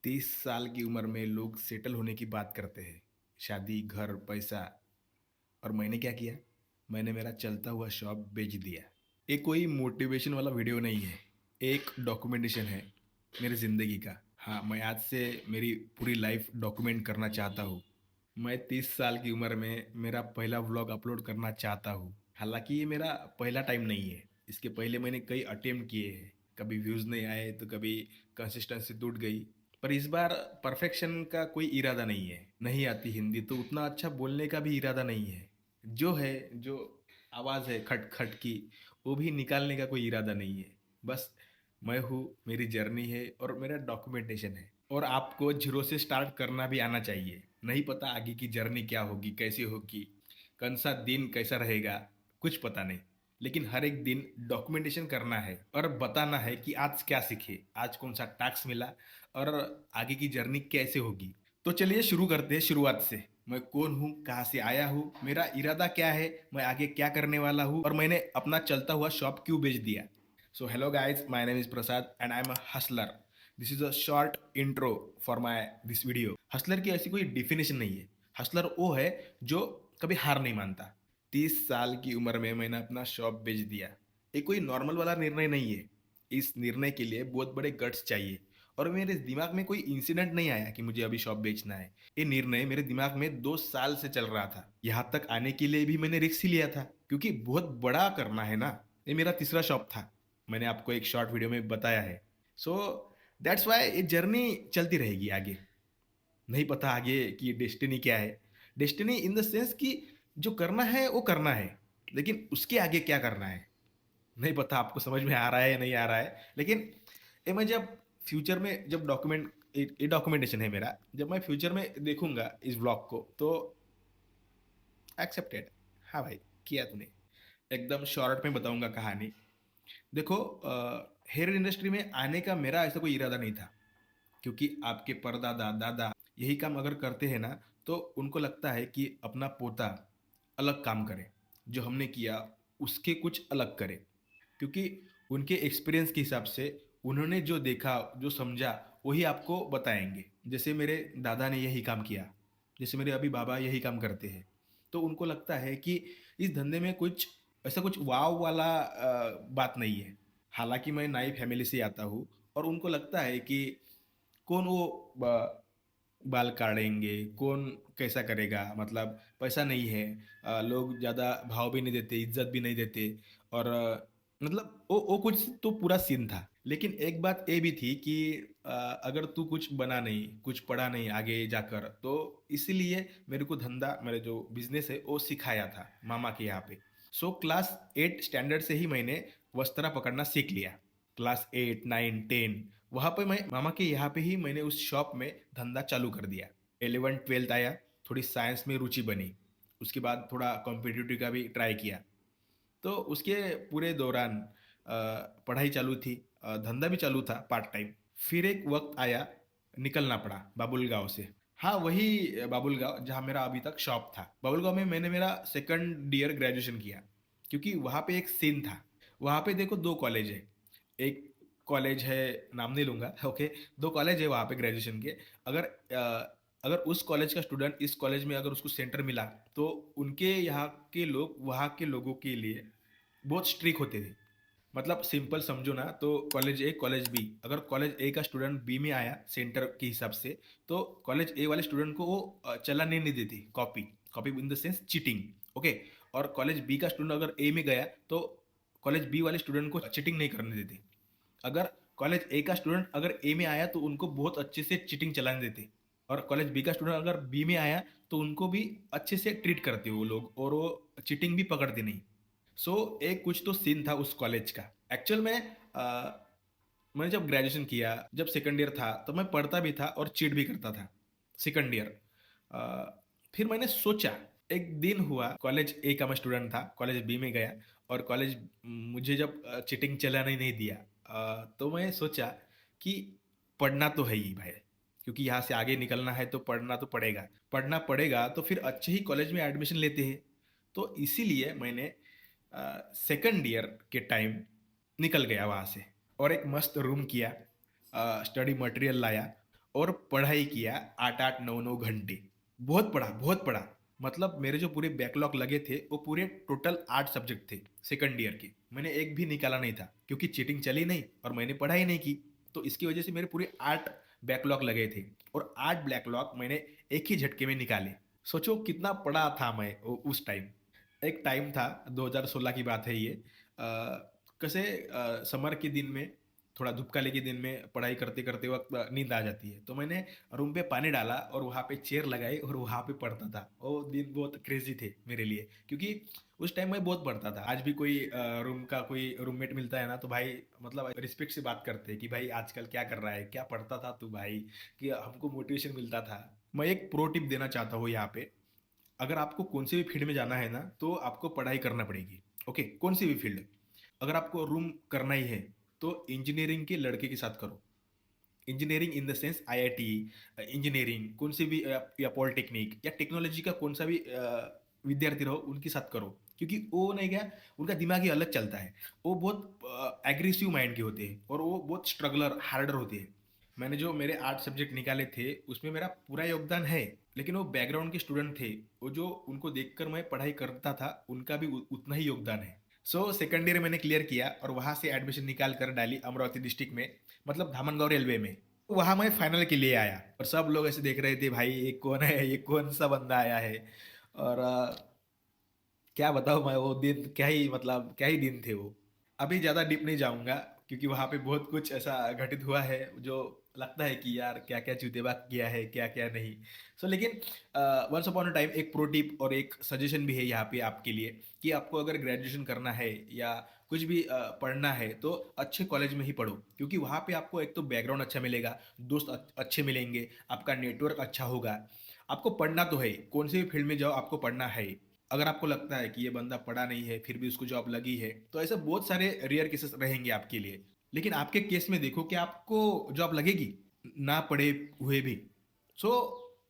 30 साल की उम्र में लोग सेटल होने की बात करते हैं। शादी, घर, पैसा। और मैंने क्या किया? मैंने मेरा चलता हुआ शॉप बेच दिया। ये कोई मोटिवेशन वाला वीडियो नहीं है। एक डॉक्यूमेंटेशन है मेरी ज़िंदगी का। हाँ, मैं आज से मेरी पूरी लाइफ डॉक्यूमेंट करना चाहता हूँ। मैं 30 साल की उम्र में मेरा पहला व्लॉग अपलोड करना चाहता हूँ। हालांकि ये मेरा पहला टाइम नहीं है। इसके पहले मैंने कई अटेम्प्ट किए हैं। कभी व्यूज़ नहीं आए तो कभी कंसिस्टेंसी टूट गई। पर इस बार परफेक्शन का कोई इरादा नहीं है। नहीं आती हिंदी तो उतना अच्छा बोलने का भी इरादा नहीं है। जो है, जो आवाज़ है खट खट की, वो भी निकालने का कोई इरादा नहीं है। बस मैं हूँ, मेरी जर्नी है और मेरा डॉक्यूमेंटेशन है। और आपको जीरो से स्टार्ट करना भी आना चाहिए। नहीं पता आगे की जर्नी क्या होगी, कैसी होगी, कौन सा दिन कैसा रहेगा, कुछ पता नहीं। लेकिन हर एक दिन डॉक्यूमेंटेशन करना है और बताना है कि आज क्या सीखे, आज कौन सा टास्क मिला और आगे की जर्नी कैसे होगी। तो चलिए शुरू करते हैं शुरुआत से। मैं कौन हूँ, कहाँ से आया हूँ, मेरा इरादा क्या है, मैं आगे क्या करने वाला हूँ और मैंने अपना चलता हुआ शॉप क्यों बेच दिया। So hello guys, my name is Prasad and I am a Hustler. This is a short intro for my this video. Hustler की ऐसी कोई डिफिनेशन नहीं है। हसलर वो है जो कभी हार नहीं मानता। 30 साल की उम्र में मैंने अपना शॉप बेच दिया। ये कोई नॉर्मल वाला निर्णय नहीं है। इस निर्णय के लिए बहुत बड़े गट्स चाहिए। और मेरे दिमाग में कोई इंसिडेंट नहीं आया कि मुझे अभी शॉप बेचना है। ये निर्णय मेरे दिमाग में 2 साल से चल रहा था। यहाँ तक आने के लिए भी मैंने रिस्क ही लिया था, क्योंकि बहुत बड़ा करना है ना। ये मेरा तीसरा शॉप था। मैंने आपको एक शॉर्ट वीडियो में बताया है। सो दैट्स वाई ये जर्नी चलती रहेगी आगे। नहीं पता आगे की डेस्टिनी क्या है। डेस्टिनी इन द सेंस कि जो करना है वो करना है, लेकिन उसके आगे क्या करना है नहीं पता। आपको समझ में आ रहा है या नहीं आ रहा है, लेकिन ये मैं जब फ्यूचर में जब ये डॉक्यूमेंटेशन है मेरा, जब मैं फ्यूचर में देखूंगा इस ब्लॉग को तो एक्सेप्टेड। हाँ भाई, किया तूने। एकदम शॉर्ट में बताऊंगा कहानी। देखो, हेयर इंडस्ट्री में आने का मेरा ऐसा कोई इरादा नहीं था, क्योंकि आपके परदादा दादा यही काम अगर करते हैं ना, तो उनको लगता है कि अपना पोता अलग काम करे, जो हमने किया उसके कुछ अलग करे। क्योंकि उनके एक्सपीरियंस के हिसाब से उन्होंने जो देखा, जो समझा, वही आपको बताएंगे। जैसे मेरे दादा ने यही काम किया, जैसे मेरे अभी बाबा यही काम करते हैं। तो उनको लगता है कि इस धंधे में कुछ ऐसा कुछ वाव वाला बात नहीं है। हालांकि मैं नई फैमिली से आता हूँ और उनको लगता है कि कौन वो बाल काटेंगे, कौन कैसा करेगा, मतलब पैसा नहीं है। लोग ज़्यादा भाव भी नहीं देते, इज्जत भी नहीं देते। और मतलब वो कुछ तो पूरा सीन था। लेकिन एक बात ये भी थी कि अगर तू कुछ बना नहीं, कुछ पढ़ा नहीं आगे जाकर, तो इसीलिए मेरे को धंधा, मेरे जो बिजनेस है वो सिखाया था मामा के यहाँ पे। सो क्लास 8 स्टैंडर्ड से ही मैंने वस्त्रा पकड़ना सीख लिया। क्लास 8, 9, 10 वहाँ पे मैं मामा के यहाँ पे ही मैंने उस शॉप में धंधा चालू कर दिया। 11th 12th आया, थोड़ी साइंस में रुचि बनी। उसके बाद थोड़ा कॉम्पिटिटिव का भी ट्राई किया। तो उसके पूरे दौरान पढ़ाई चालू थी, धंधा भी चालू था पार्ट टाइम। फिर एक वक्त आया, निकलना पड़ा बाबुल गांव से। हाँ, वही बाबुल गांव जहाँ मेरा अभी तक शॉप था। बाबुल गांव में मैंने मेरा सेकंड ईयर ग्रेजुएशन किया, क्योंकि वहाँ पे एक सीन था। वहाँ पे देखो, दो कॉलेज है। एक कॉलेज है, नाम नहीं लूंगा, ओके। दो कॉलेज है वहाँ पे ग्रेजुएशन के। अगर अगर उस कॉलेज का स्टूडेंट इस कॉलेज में अगर उसको सेंटर मिला, तो उनके यहाँ के लोग वहाँ के लोगों के लिए बहुत स्ट्रिक होते थे। मतलब सिंपल समझो ना, तो कॉलेज ए कॉलेज बी, अगर कॉलेज ए का स्टूडेंट बी में आया सेंटर के हिसाब से, तो कॉलेज ए वाले स्टूडेंट को वो चलाने नहीं देती, copy copy in the sense cheating. Okay. और कॉलेज बी का स्टूडेंट अगर ए में गया, तो कॉलेज बी वाले स्टूडेंट को चीटिंग नहीं करने देते। अगर कॉलेज ए का स्टूडेंट अगर ए में आया तो उनको बहुत अच्छे से चीटिंग चलाने देते। और कॉलेज बी का स्टूडेंट अगर बी में आया तो उनको भी अच्छे से ट्रीट करते वो लोग, और वो चीटिंग भी पकड़ते नहीं। सो एक कुछ तो सीन था उस कॉलेज का। एक्चुअल में मैंने जब ग्रेजुएशन किया, जब सेकंड ईयर था, तो मैं पढ़ता भी था और चीट भी करता था सेकंड ईयर। फिर मैंने सोचा, एक दिन हुआ, कॉलेज ए का मैं स्टूडेंट था, कॉलेज बी में गया। और कॉलेज मुझे जब चीटिंग चलाने नहीं दिया, तो मैं सोचा कि पढ़ना तो है ही भाई, क्योंकि यहाँ से आगे निकलना है तो पढ़ना तो पड़ेगा। पढ़ना पड़ेगा तो फिर अच्छे ही कॉलेज में एडमिशन लेते हैं। तो इसीलिए मैंने सेकंड ईयर के टाइम निकल गया वहाँ से और एक मस्त रूम किया, स्टडी मटेरियल लाया और पढ़ाई किया 8-8 9-9 घंटे। बहुत पढ़ा, बहुत पढ़ा। मतलब मेरे जो पूरे बैकलॉग लगे थे वो पूरे टोटल 8 सब्जेक्ट थे सेकंड ईयर के। मैंने एक भी निकाला नहीं था क्योंकि चीटिंग चली नहीं और मैंने पढ़ाई नहीं की। तो इसकी वजह से मेरे पूरे 8 बैकलॉग लगे थे और 8 बैकलॉग मैंने एक ही झटके में निकाले। सोचो कितना पढ़ा था मैं उस टाइम। एक टाइम था 2016 की बात है ये। कैसे समर के दिन में थोड़ा धूपकाले के दिन में पढ़ाई करते करते वक्त नींद आ जाती है, तो मैंने रूम पे पानी डाला और वहाँ पे चेयर लगाई और वहाँ पे पढ़ता था। वो दिन बहुत क्रेजी थे मेरे लिए क्योंकि उस टाइम मैं बहुत पढ़ता था। आज भी कोई रूम का कोई रूममेट मिलता है ना तो भाई मतलब रिस्पेक्ट से बात करते हैं कि भाई आजकल क्या कर रहा है, क्या पढ़ता था तू भाई, कि हमको मोटिवेशन मिलता था। मैं एक प्रो टिप देना चाहता हूँ यहाँ पे। अगर आपको कौन से भी फील्ड में जाना है ना तो आपको पढ़ाई करना पड़ेगी। ओके, कौन सी भी फील्ड। अगर आपको रूम करना ही है तो इंजीनियरिंग के लड़के के साथ करो। Engineering in the sense IIT engineering कौन सी भी या पॉलिटेक्निक या टेक्नोलॉजी का कौन सा भी विद्यार्थी रहो उनके साथ करो। क्योंकि वो नहीं क्या, उनका दिमाग ही अलग चलता है। वो बहुत एग्रेसिव माइंड के होते हैं और वो बहुत स्ट्रगलर हार्डर होते हैं। मैंने जो मेरे 8 सब्जेक्ट निकाले थे उसमें मेरा पूरा योगदान है, लेकिन वो बैकग्राउंड के स्टूडेंट थे। वो जो उनको देखकर मैं पढ़ाई करता था उनका भी उतना ही योगदान है। सो सेकंड ईयर मैंने क्लियर किया और वहाँ से एडमिशन निकाल कर डाली अमरावती डिस्ट्रिक्ट में, मतलब धामनगांव रेलवे में। वहाँ मैं फाइनल के लिए आया और सब लोग ऐसे देख रहे थे भाई ये कौन है, ये कौन सा बंदा आया है। और क्या बताऊँ मैं, वो दिन क्या ही मतलब क्या ही दिन थे वो। अभी ज़्यादा डीप नहीं जाऊँगा क्योंकि वहाँ पे बहुत कुछ ऐसा घटित हुआ है जो लगता है कि यार क्या क्या चुतेबा किया है क्या क्या नहीं। सो लेकिन वंस अपॉन अ टाइम एक प्रो टिप और एक सजेशन भी है यहाँ पे आपके लिए कि आपको अगर ग्रेजुएशन करना है या कुछ भी पढ़ना है तो अच्छे कॉलेज में ही पढ़ो। क्योंकि वहाँ पे आपको एक तो बैकग्राउंड अच्छा मिलेगा, दोस्त अच्छे मिलेंगे, आपका नेटवर्क अच्छा होगा। आपको पढ़ना तो है, कौन से भी फील्ड में जाओ आपको पढ़ना है। अगर आपको लगता है कि ये बंदा पढ़ा नहीं है फिर भी उसको जॉब लगी है तो ऐसे बहुत सारे रेयर केसेस रहेंगे आपके लिए। लेकिन आपके केस में देखो कि आपको जॉब लगेगी ना पढ़े हुए भी। सो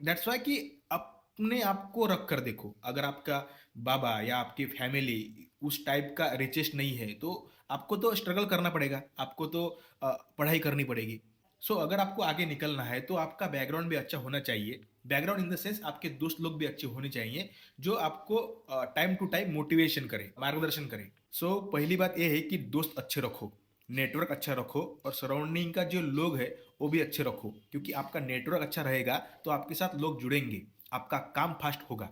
दैट्स वाई कि अपने आप को रख कर देखो। अगर आपका बाबा या आपकी फैमिली उस टाइप का रिचेस्ट नहीं है तो आपको तो स्ट्रगल करना पड़ेगा, आपको तो पढ़ाई करनी पड़ेगी। सो अगर आपको आगे निकलना है तो आपका बैकग्राउंड भी अच्छा होना चाहिए। बैकग्राउंड इन द सेंस आपके दोस्त लोग भी अच्छे होने चाहिए जो आपको टाइम टू टाइम मोटिवेशन करे, मार्गदर्शन करे। सो पहली बात यह है कि दोस्त अच्छे रखो, नेटवर्क अच्छा रखो और सराउंडिंग का जो लोग है वो भी अच्छे रखो। क्योंकि आपका नेटवर्क अच्छा रहेगा तो आपके साथ लोग जुड़ेंगे, आपका काम फास्ट होगा।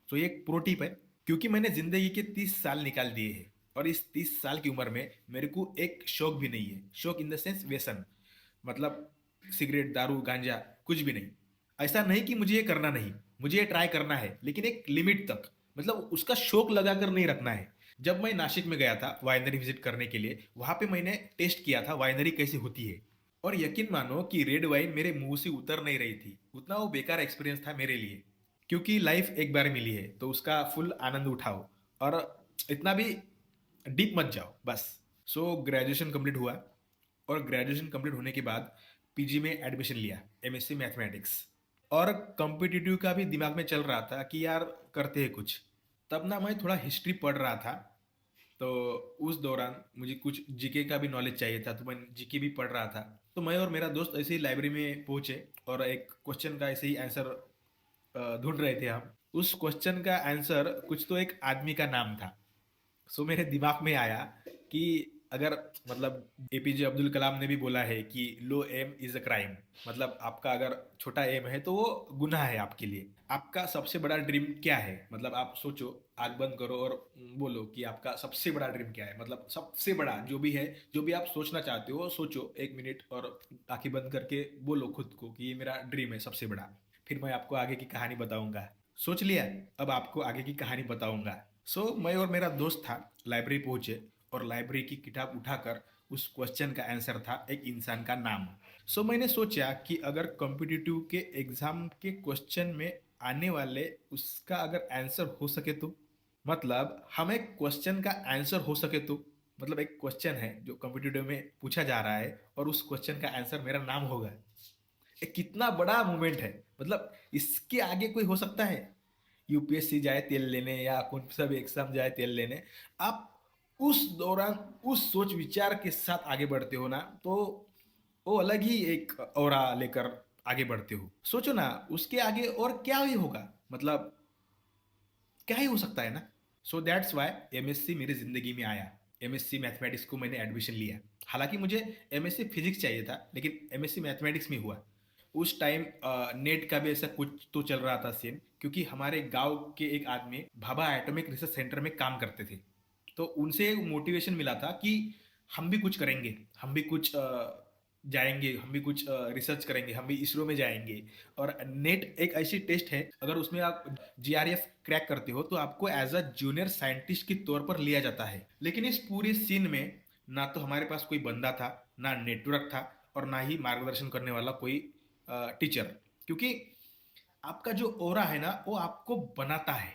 तो ये एक प्रो टिप है। क्योंकि मैंने जिंदगी के 30 साल निकाल दिए हैं और इस 30 साल की उम्र में मेरे को एक शौक भी नहीं है। शौक इन द सेंस व्यसन, मतलब सिगरेट दारू गांजा कुछ भी नहीं। ऐसा नहीं कि मुझे ये करना नहीं, मुझे ये ट्राई करना है लेकिन एक लिमिट तक, मतलब उसका शौक लगा कर नहीं रखना है। जब मैं नासिक में गया था वाइनरी विजिट करने के लिए, वहां पे मैंने टेस्ट किया था वाइनरी कैसी होती है। और यकीन मानो कि रेड वाइन मेरे मुंह से उतर नहीं रही थी, उतना वो बेकार एक्सपीरियंस था मेरे लिए। क्योंकि लाइफ एक बार मिली है तो उसका फुल आनंद उठाओ और इतना भी डीप मत जाओ बस। सो ग्रेजुएशन कंप्लीट हुआ और ग्रेजुएशन कंप्लीट होने के बाद पीजी में एडमिशन लिया, एमएससी मैथमेटिक्स। और कॉम्पिटिटिव का भी दिमाग में चल रहा था कि यार करते हैं कुछ। तब ना मैं थोड़ा हिस्ट्री पढ़ रहा था, तो उस दौरान मुझे कुछ जीके का भी नॉलेज चाहिए था तो मैं जीके भी पढ़ रहा था। तो मैं और मेरा दोस्त ऐसे ही लाइब्रेरी में पहुंचे और एक क्वेश्चन का ऐसे ही आंसर ढूंढ रहे थे हम। उस क्वेश्चन का आंसर कुछ तो एक आदमी का नाम था। सो मेरे दिमाग में आया कि अगर मतलब एपीजे अब्दुल कलाम ने भी बोला है कि लो एम इज अ क्राइम, मतलब आपका अगर छोटा एम है तो वो गुनाह है आपके लिए। आपका सबसे बड़ा ड्रीम क्या है, मतलब आप सोचो, आग बंद करो और बोलो कि आपका सबसे बड़ा ड्रीम क्या है। मतलब सबसे बड़ा जो भी है, जो भी आप सोचना चाहते हो सोचो 1 मिनट और आंखें बंद करके बोलो खुद को कि ये मेरा ड्रीम है सबसे बड़ा। फिर मैं आपको आगे की कहानी बताऊंगा। सोच लिया? अब आपको आगे की कहानी बताऊंगा। मैं और मेरा दोस्त था, लाइब्रेरी पहुंचे और लाइब्रेरी की किताब उठाकर उस क्वेश्चन का आंसर था एक इंसान का नाम। मैंने सोचा कि अगर कॉम्पिटिटिव के एग्जाम के क्वेश्चन में आने वाले उसका अगर आंसर हो सके तो, मतलब हमें क्वेश्चन का आंसर हो सके तो, मतलब एक क्वेश्चन है जो कॉम्पिटिटिव में पूछा जा रहा है और उस क्वेश्चन का आंसर मेरा नाम होगा। ये कितना बड़ा मूवमेंट है, मतलब इसके आगे कोई हो सकता है? यूपीएससी जाए तेल लेने या कौन सा भी एग्जाम जाए तेल लेने, आप उस दौरान उस सोच विचार के साथ आगे बढ़ते हो ना, तो वो अलग ही एक ऑरा लेकर आगे बढ़ते हो। सोचो ना, उसके आगे और क्या ही होगा, मतलब क्या ही हो सकता है ना। सो दैट्स वाई एमएससी मेरी जिंदगी में आया। एमएससी मैथमेटिक्स को मैंने एडमिशन लिया। हालांकि मुझे एमएससी फिजिक्स चाहिए था, लेकिन एमएससी मैथमेटिक्स में हुआ। उस टाइम नेट का भी ऐसा कुछ तो चल रहा था सीन, क्योंकि हमारे गांव के एक आदमी भाभा एटॉमिक रिसर्च सेंटर में काम करते थे। तो उनसे मोटिवेशन मिला था कि हम भी कुछ करेंगे, हम भी कुछ जाएंगे, हम भी कुछ रिसर्च करेंगे, हम भी इसरो में जाएंगे। और नेट एक ऐसी टेस्ट है, अगर उसमें आप जीआरएफ क्रैक करते हो तो आपको एज अ जूनियर साइंटिस्ट के तौर पर लिया जाता है। लेकिन इस पूरे सीन में ना तो हमारे पास कोई बंदा था, ना नेटवर्क था, और ना ही मार्गदर्शन करने वाला कोई टीचर। क्योंकि आपका जो ओरा है ना, वो आपको बनाता है।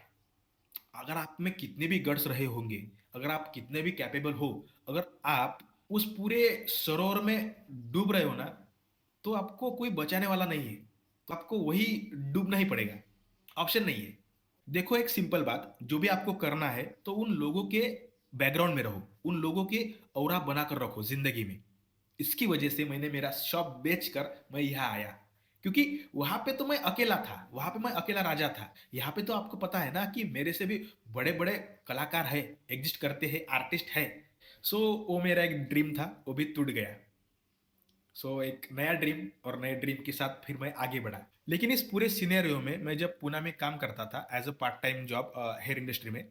अगर आप में कितने भी गट्स रहे होंगे, अगर आप कितने भी कैपेबल हो, अगर आप उस पूरे सरोवर में डूब रहे हो ना, तो आपको कोई बचाने वाला नहीं है। तो आपको वही डूबना ही पड़ेगा, ऑप्शन नहीं है। देखो, एक सिंपल बात, जो भी आपको करना है तो उन लोगों के बैकग्राउंड में रहो, उन लोगों के औरा बनाकर रखो जिंदगी में। इसकी वजह से मैंने मेरा शॉप बेच कर मैं यहाँ आया। क्योंकि वहां पे तो मैं अकेला था, वहां पे मैं अकेला राजा था। यहाँ पे तो आपको पता है ना कि मेरे से भी बड़े बड़े कलाकार है, एग्जिस्ट करते हैं, आर्टिस्ट है। सो वो मेरा एक ड्रीम था, वो भी टूट गया। सो एक नया ड्रीम, और नए ड्रीम के साथ फिर मैं आगे बढ़ा। लेकिन इस पूरे सिनेरियो में मैं जब पूना में काम करता था as a part time job hair industry में,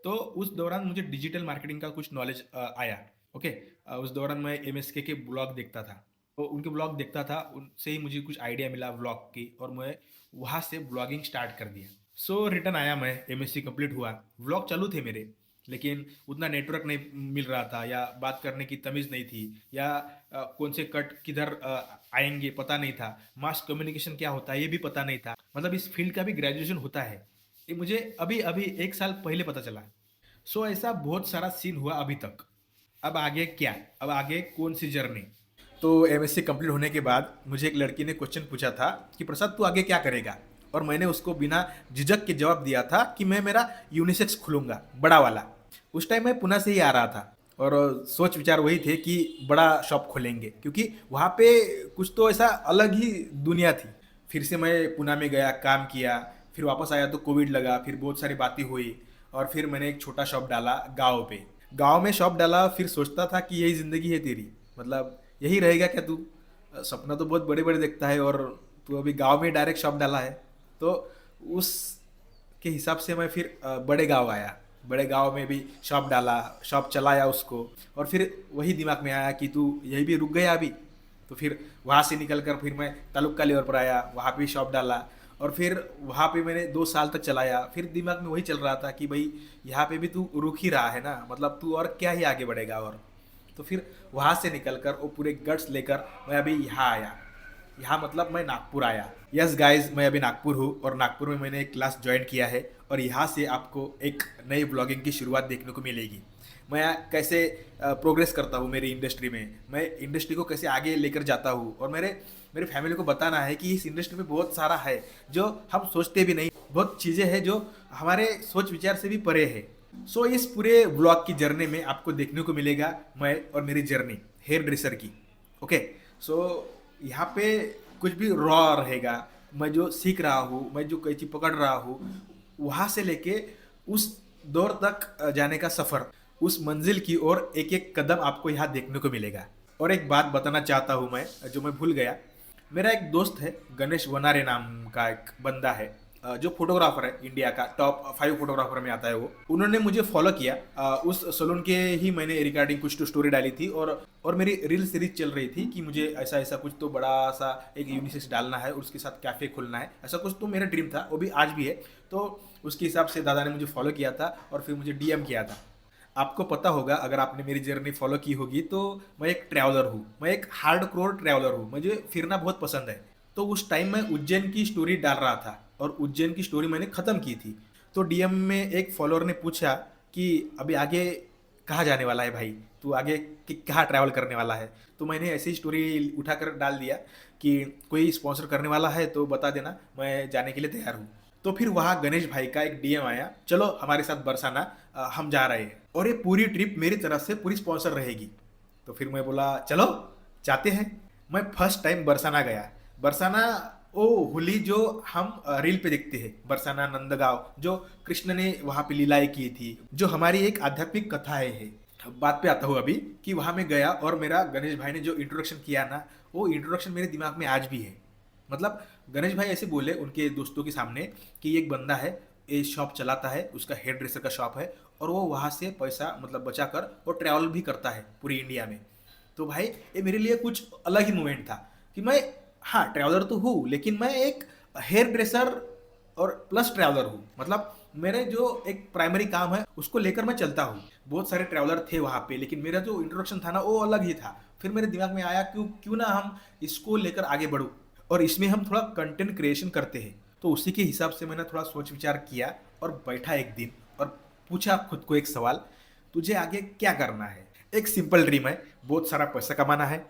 तो उस दौरान मुझे डिजिटल मार्केटिंग का कुछ नॉलेज आया। ओके। उस दौरान मैं एमएसके के ब्लॉग देखता था, तो उनके ब्लॉग देखता था, उनसे ही मुझे कुछ आइडिया मिला ब्लॉग की, और मैं वहाँ से ब्लॉगिंग स्टार्ट कर दिया। सो रिटर्न आया, मैं एमएससी कंप्लीट हुआ, व्लॉग चालू थे मेरे। लेकिन उतना नेटवर्क नहीं मिल रहा था, या बात करने की तमीज़ नहीं थी, या कौन से कट किधर आएंगे पता नहीं था, मास कम्युनिकेशन क्या होता है ये भी पता नहीं था, मतलब इस फील्ड का भी ग्रेजुएशन होता है, ये मुझे अभी अभी एक साल पहले पता चला। सो ऐसा बहुत सारा सीन हुआ अभी तक। अब आगे क्या, अब आगे कौन सी जर्नी। तो एमएससी कंप्लीट होने के बाद मुझे एक लड़की ने क्वेश्चन पूछा था कि प्रसाद तू आगे क्या करेगा। और मैंने उसको बिना झिझक के जवाब दिया था कि मैं मेरा यूनिसेक्स खुलूंगा, बड़ा वाला। उस टाइम मैं पुणे से ही आ रहा था, और सोच विचार वही थे कि बड़ा शॉप खोलेंगे, क्योंकि वहाँ पे कुछ तो ऐसा अलग ही दुनिया थी। फिर से मैं पुणे में गया, काम किया, फिर वापस आया तो कोविड लगा, फिर बहुत सारी बातें हुई, और फिर मैंने एक छोटा शॉप डाला गांव पे। गांव में शॉप डाला, फिर सोचता था कि यही ज़िंदगी है तेरी, मतलब यही रहेगा क्या तू। सपना तो बहुत बड़े बड़े देखता है, और तू अभी गांव में डायरेक्ट शॉप डाला है। तो उस के हिसाब से मैं फिर बड़े गांव आया। बड़े गांव में भी शॉप डाला, शॉप चलाया उसको। और फिर वही दिमाग में आया कि तू यही भी रुक गया अभी। तो फिर वहाँ से निकल कर फिर मैं तालुका लेवल पर आया, वहाँ पे शॉप डाला। और फिर वहाँ पे मैंने 2 साल तक चलाया। फिर दिमाग में वही चल रहा था कि भाई यहाँ पे भी तू रुक ही रहा है ना, मतलब तू और क्या ही आगे बढ़ेगा। और तो फिर वहाँ से निकल कर वो पूरे गट्स लेकर मैं अभी यहाँ आया। यहाँ मतलब मैं नागपुर आया। यस गाइस, मैं अभी नागपुर हूँ, और नागपुर में मैंने एक क्लास ज्वाइन किया है। और यहाँ से आपको एक नई ब्लॉगिंग की शुरुआत देखने को मिलेगी। मैं कैसे प्रोग्रेस करता हूँ मेरी इंडस्ट्री में, मैं इंडस्ट्री को कैसे आगे लेकर जाता हूँ, और मेरे मेरे फैमिली को बताना है कि इस इंडस्ट्री में बहुत सारा है जो हम सोचते भी नहीं, बहुत चीज़ें हैं जो हमारे सोच विचार से भी परे है। सो इस पूरे ब्लॉग की जर्नी में आपको देखने को मिलेगा मैं और मेरी जर्नी हेयर ड्रेसर की। ओके। सो यहाँ पे कुछ भी रॉ रहेगा। मैं जो सीख रहा हूँ, मैं जो कैची पकड़ रहा हूँ, वहाँ से लेके उस दौर तक जाने का सफ़र, उस मंजिल की ओर एक एक कदम आपको यहाँ देखने को मिलेगा। और एक बात बताना चाहता हूँ मैं, जो मैं भूल गया। मेरा एक दोस्त है, गणेश वनारे नाम का एक बंदा है, जो फोटोग्राफर है, इंडिया का टॉप 5 फोटोग्राफर में आता है वो। उन्होंने मुझे फॉलो किया। उस सलून के ही मैंने रिगार्डिंग कुछ तो स्टोरी डाली थी, और मेरी रील सीरीज चल रही थी कि मुझे ऐसा ऐसा कुछ तो बड़ा सा एक यूनिसेक्स डालना है, और उसके साथ कैफ़े खोलना है, ऐसा कुछ तो मेरा ड्रीम था, वो भी आज भी है। तो उसके हिसाब से दादा ने मुझे फॉलो किया था, और फिर मुझे डीएम किया था। आपको पता होगा, अगर आपने मेरी जर्नी फॉलो की होगी, तो मैं एक ट्रैवलर हूँ, मैं एक हार्ड कोर ट्रैवलर हूँ, मुझे फिरना बहुत पसंद है। तो उस टाइम मैं उज्जैन की स्टोरी डाल रहा था, और उज्जैन की स्टोरी मैंने ख़त्म की थी। तो डीएम में एक फॉलोअर ने पूछा कि अभी आगे कहाँ जाने वाला है भाई, तू आगे कहाँ ट्रैवल करने वाला है। तो मैंने ऐसी स्टोरी उठाकर डाल दिया कि कोई स्पॉन्सर करने वाला है तो बता देना, मैं जाने के लिए तैयार हूँ। तो फिर वहाँ गणेश भाई का एक डीएम आया, चलो हमारे साथ बरसाना, हम जा रहे हैं, और ये पूरी ट्रिप मेरी तरफ से पूरी स्पॉन्सर रहेगी। तो फिर मैं बोला चलो जाते हैं। मैं फर्स्ट टाइम बरसाना गया। बरसाना वो होली जो हम रील पे देखते हैं, बरसाना नंदगांव, जो कृष्ण ने वहाँ पे लीलाएं की थी, जो हमारी एक आध्यात्मिक कथा है। बात पे आता हूँ अभी कि वहाँ मैं गया और मेरा गणेश भाई ने जो इंट्रोडक्शन किया ना, वो इंट्रोडक्शन मेरे दिमाग में आज भी है। मतलब गणेश भाई ऐसे बोले उनके दोस्तों के सामने कि एक बंदा है, ये शॉप चलाता है, उसका हेयर ड्रेसर का शॉप है, और वो वहाँ से पैसा मतलब बचा कर वो ट्रैवल भी करता है पूरी इंडिया में। तो भाई ये मेरे लिए कुछ अलग ही मोमेंट था कि मैं, हाँ ट्रैवलर तो हूँ, लेकिन मैं एक हेयर ड्रेसर और प्लस ट्रैवलर हूँ। मतलब मेरे जो एक प्राइमरी काम है उसको लेकर मैं चलता हूँ। बहुत सारे ट्रैवलर थे वहाँ पे, लेकिन मेरा जो इंट्रोडक्शन था ना वो अलग ही था। फिर मेरे दिमाग में आया क्यों क्यों ना हम इसको लेकर आगे बढ़ूँ और इसमें हम थोड़ा कंटेंट क्रिएशन करते हैं। तो उसी के हिसाब से मैंने थोड़ा सोच विचार किया और बैठा एक दिन और पूछा खुद को एक सवाल, तुझे आगे क्या करना है? एक सिंपल ड्रीम है, बहुत सारा पैसा कमाना है,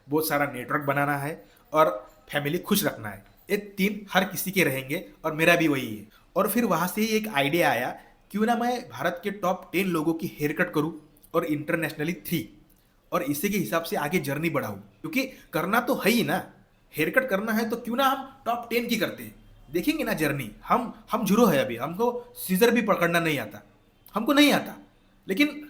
बहुत सारा नेटवर्क बनाना है और फैमिली खुश रखना है। ये तीन हर किसी के रहेंगे और मेरा भी वही है। और फिर वहाँ से ही एक आइडिया आया, क्यों ना मैं भारत के टॉप 10 लोगों की हेयर कट करूँ और इंटरनेशनली 3, और इसी के हिसाब से आगे जर्नी बढ़ाऊँ, क्योंकि करना तो है ही ना। हेयर कट करना है तो क्यों ना हम टॉप 10 की करते हैं। देखेंगे ना जर्नी, हम जीरो है अभी, हमको सीजर भी पकड़ना नहीं आता, हमको नहीं आता, लेकिन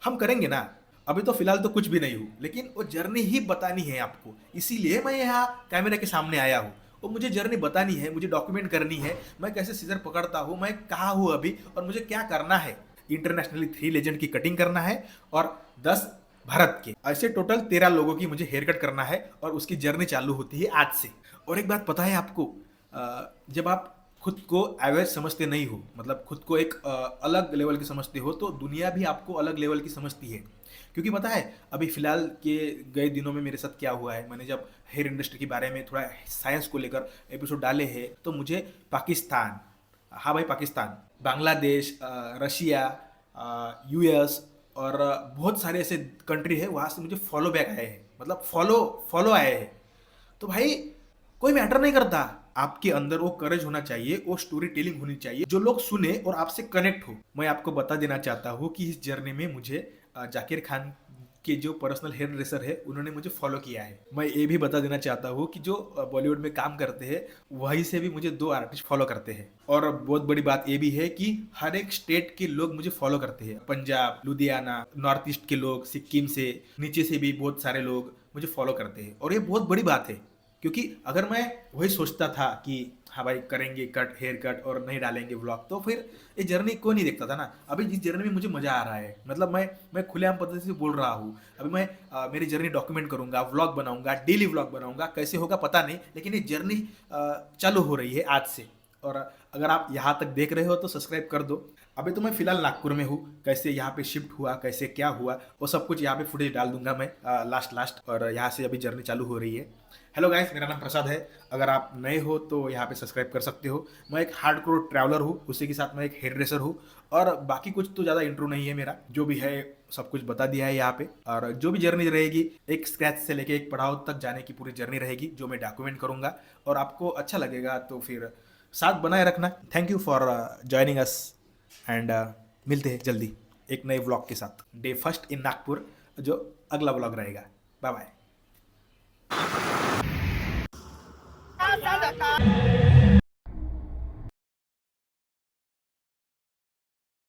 हम करेंगे ना। अभी तो फिलहाल तो कुछ भी नहीं हूँ, लेकिन वो जर्नी ही बतानी है आपको, इसीलिए मैं यहाँ कैमरे के सामने आया हूँ। वो मुझे जर्नी बतानी है, मुझे डॉक्यूमेंट करनी है, मैं कैसे सीजर पकड़ता हूँ, मैं कहाँ हूँ अभी और मुझे क्या करना है। इंटरनेशनली 3 लेजेंड की कटिंग करना है और 10 भारत के, ऐसे टोटल 13 लोगों की मुझे हेयर कट करना है और उसकी जर्नी चालू होती है आज से। और एक बात पता है आपको, जब आप खुद को एवरेज समझते नहीं हो, मतलब खुद को एक अलग लेवल की समझते हो, तो दुनिया भी आपको अलग लेवल की समझती है। क्योंकि पता है अभी फिलहाल के गए दिनों में मेरे साथ क्या हुआ है, मैंने जब हेयर इंडस्ट्री के बारे में थोड़ा साइंस को लेकर एपिसोड डाले हैं, तो मुझे पाकिस्तान, हाँ भाई पाकिस्तान, बांग्लादेश, रशिया, यूएस और बहुत सारे ऐसे कंट्री है, वहाँ से मुझे फॉलो बैक आए हैं, मतलब फॉलो फॉलो आए हैं। तो भाई कोई मैटर नहीं करता, आपके अंदर वो करेज होना चाहिए, वो स्टोरी टेलिंग होनी चाहिए, जो लोग सुने और आपसे कनेक्ट हो। मैं आपको बता देना चाहता हूँ कि इस जर्नी में मुझे जाकिर खान के जो पर्सनल हेयर ड्रेसर है उन्होंने मुझे फॉलो किया है। मैं ये भी बता देना चाहता हूँ कि जो बॉलीवुड में काम करते हैं वहीं से भी मुझे 2 आर्टिस्ट फॉलो करते हैं। और बहुत बड़ी बात ये भी है कि हर एक स्टेट के लोग मुझे फॉलो करते हैं, पंजाब, लुधियाना, नॉर्थ ईस्ट के लोग, सिक्किम से, नीचे से भी बहुत सारे लोग मुझे फॉलो करते हैं। और ये बहुत बड़ी बात है, क्योंकि अगर मैं वही सोचता था कि हाँ भाई करेंगे कट, हेयर कट और नहीं डालेंगे व्लॉग, तो फिर ये जर्नी को नहीं देखता था ना। अभी जिस जर्नी में मुझे मजा आ रहा है, मतलब मैं खुलेआम पद्धति से बोल रहा हूँ, अभी मैं मेरी जर्नी डॉक्यूमेंट करूंगा, व्लॉग बनाऊंगा, डेली व्लॉग बनाऊंगा, कैसे होगा पता नहीं, लेकिन ये जर्नी चालू हो रही है आज से। और अगर आप यहाँ तक देख रहे हो तो सब्सक्राइब कर दो। अभी तो मैं फिलहाल नागपुर में हूँ, कैसे यहाँ पे शिफ्ट हुआ, कैसे क्या हुआ, वो सब कुछ यहाँ पे फुटेज डाल दूंगा मैं लास्ट, और यहाँ से अभी जर्नी चालू हो रही है। हेलो गाइस, मेरा नाम प्रसाद है। अगर आप नए हो तो यहाँ पे सब्सक्राइब कर सकते हो। मैं एक हार्डकोर ट्रैवलर हूँ, उसी के साथ मैं एक हेयर ड्रेसर हूँ, और बाकी कुछ तो ज़्यादा इंट्रो नहीं है मेरा, जो भी है सब कुछ बता दिया है यहाँ पे। और जो भी जर्नी रहेगी, एक स्क्रैच से लेके एक पड़ाव तक जाने की पूरी जर्नी रहेगी, जो मैं डॉक्यूमेंट करूँगा, और आपको अच्छा लगेगा तो फिर साथ बनाए रखना। Thank you for joining us, and मिलते हैं जल्दी एक नए व्लॉग के साथ, डे फर्स्ट इन नागपुर, जो अगला व्लॉग रहेगा। Bye bye.